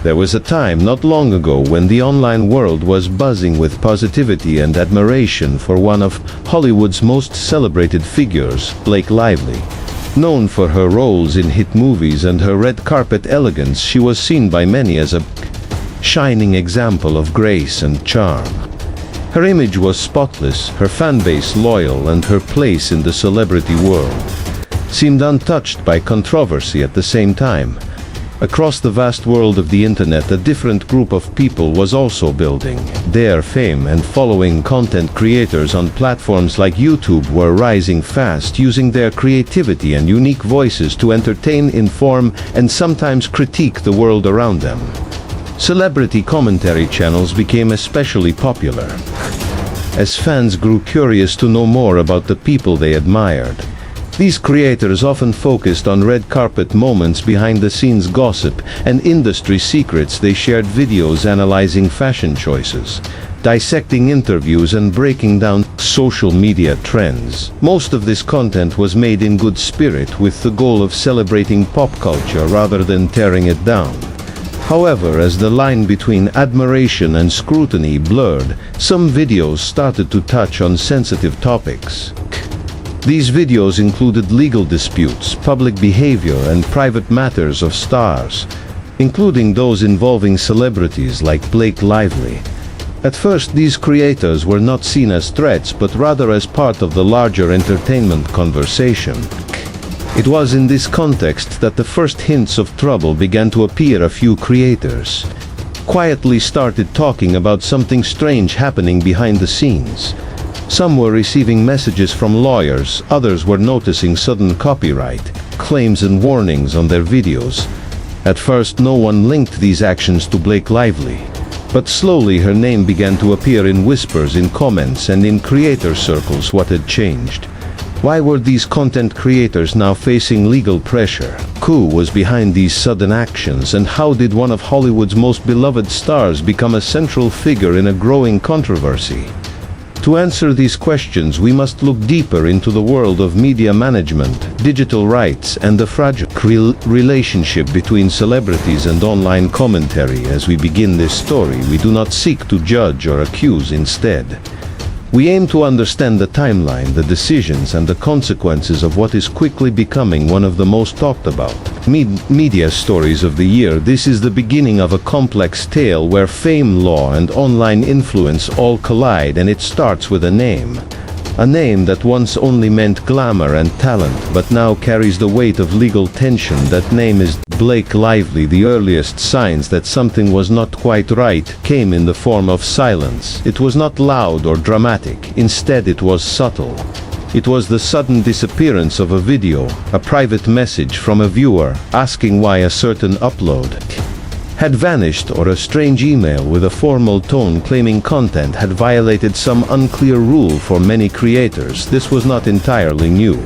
There was a time not long ago when the online world was buzzing with positivity and admiration for one of Hollywood's most celebrated figures, Blake Lively. Known for her roles in hit movies and her red carpet elegance, she was seen by many as a shining example of grace and charm. Her image was spotless, her fanbase loyal, and her place in the celebrity world seemed untouched by controversy at the same time. Across the vast world of the internet, a different group of people was also building. Their fame and following content creators on platforms like YouTube were rising fast, using their creativity and unique voices to entertain, inform, and sometimes critique the world around them. Celebrity commentary channels became especially popular, as fans grew curious to know more about the people they admired. These creators often focused on red carpet moments, behind-the-scenes gossip, and industry secrets. They shared videos analyzing fashion choices, dissecting interviews, and breaking down social media trends. Most of this content was made in good spirit, with the goal of celebrating pop culture rather than tearing it down. However, as the line between admiration and scrutiny blurred, some videos started to touch on sensitive topics. These videos included legal disputes, public behavior, and private matters of stars, including those involving celebrities like Blake Lively. At first, these creators were not seen as threats, but rather as part of the larger entertainment conversation. It was in this context that the first hints of trouble began to appear. A few creators quietly started talking about something strange happening behind the scenes. Some were receiving messages from lawyers, others were noticing sudden copyright claims and warnings on their videos. At first, no one linked these actions to Blake Lively, but slowly her name began to appear in whispers, in comments, and in creator circles. What had changed? Why were these content creators now facing legal pressure? Who was behind these sudden actions, and how did one of Hollywood's most beloved stars become a central figure in a growing controversy? To answer these questions, we must look deeper into the world of media management, digital rights, and the fragile relationship between celebrities and online commentary. As we begin this story, we do not seek to judge or accuse. Instead, we aim to understand the timeline, the decisions, and the consequences of what is quickly becoming one of the most talked about media stories of the year. This is the beginning of a complex tale where fame, law, and online influence all collide, and it starts with a name. A name that once only meant glamour and talent, but now carries the weight of legal tension. That name is Blake Lively. The earliest signs that something was not quite right came in the form of silence. It was not loud or dramatic. Instead, it was subtle. It was the sudden disappearance of a video, a private message from a viewer asking why a certain upload had vanished, or a strange email with a formal tone claiming content had violated some unclear rule. For many creators, this was not entirely new.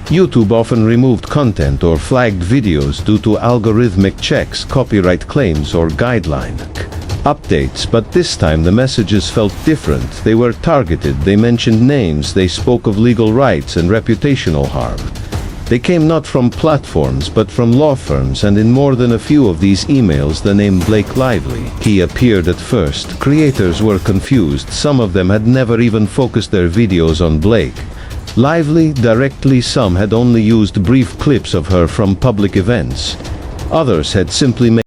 YouTube often removed content or flagged videos due to algorithmic checks, copyright claims, or guideline updates, but this time the messages felt different. They were targeted, they mentioned names, they spoke of legal rights and reputational harm. They came not from platforms but from law firms, and in more than a few of these emails the name Blake Lively he appeared. At first, creators were confused. Some of them had never even focused their videos on Blake Lively directly. Some had only used brief clips of her from public events. Others had simply made